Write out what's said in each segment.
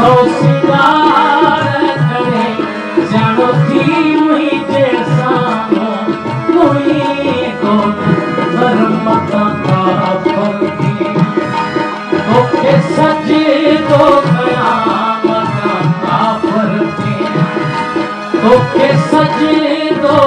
सिंगार करे जानो थी मुई जैसा कोई तो मरमता का फर्की ओके सजे तो कयामत का फर्की ओके सजे तो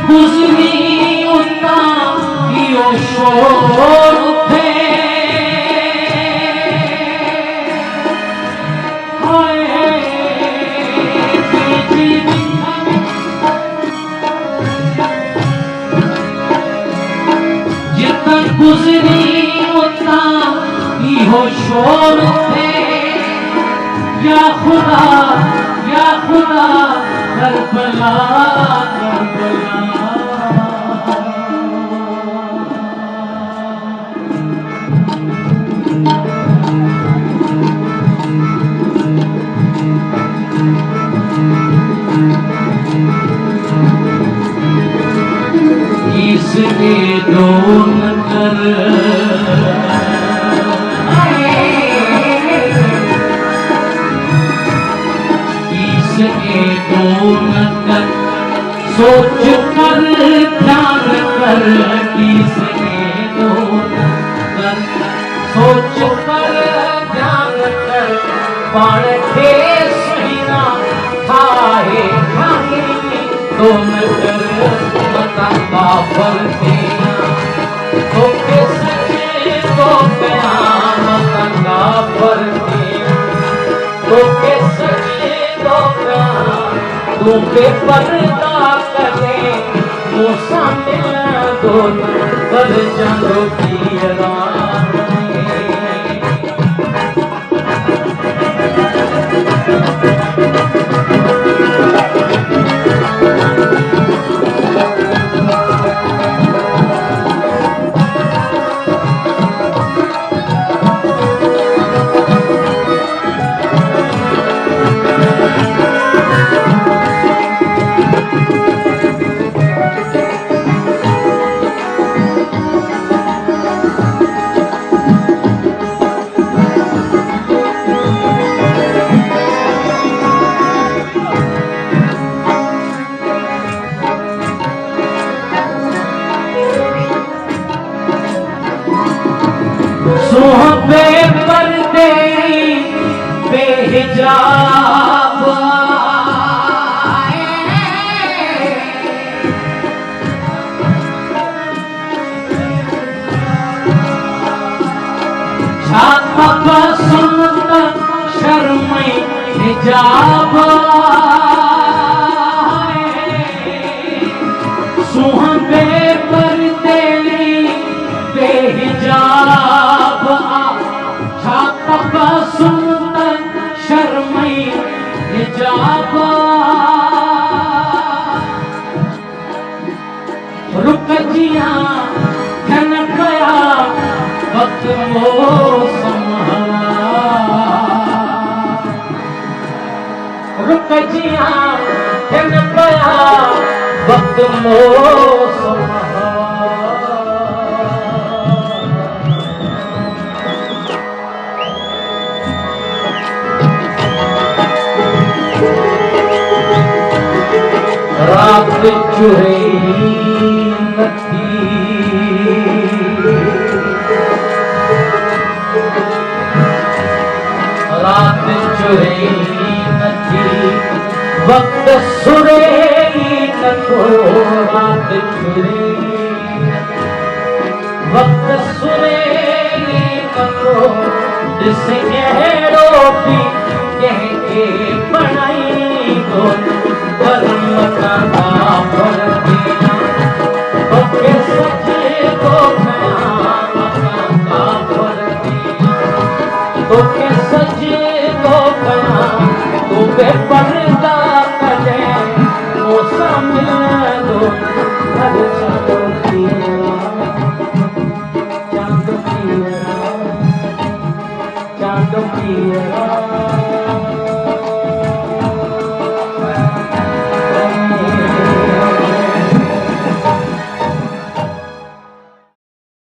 गुजरी उतना यो शोर उठे जितना गुजरी उतना यो शोर उठे या खुदा करबला इसके दोन कर इसके दोन कर सोच कर ध्यान कर इसके दोन कर सोच कर ध्यान कर पण के सहीना खाए खाए दोन कर मतंगा फलते ओके सचे तो मतंगा फलते ओके सचे तो तू पे पर्दा करे मूसा मिल दोन कर चंदो की रात सोहबे पर्दे बेहिजाब छाता पसंद शर्म हिजाब सोहबे पर्दे बेहिजाब छाता सुंदर शर्मई हिजाब रुक जिया घन गया वक्त मौसम रुक जिया घन गया वक्त मौसम चुरे नथी रात चुरे नथी वक्त सुरे नथो रात चुरे वक्त सुरे नथो ॾिस कहिड़ो बि कंहिंखे बणाई थो कर्म कंदा फरदीना तोखे सजे थो कयां कंदा फरदीना तोखे सजे थो कयां तूं बेपर्दा कॾहिं मूंसां मिलंदो हर छॾो चांद पीअरा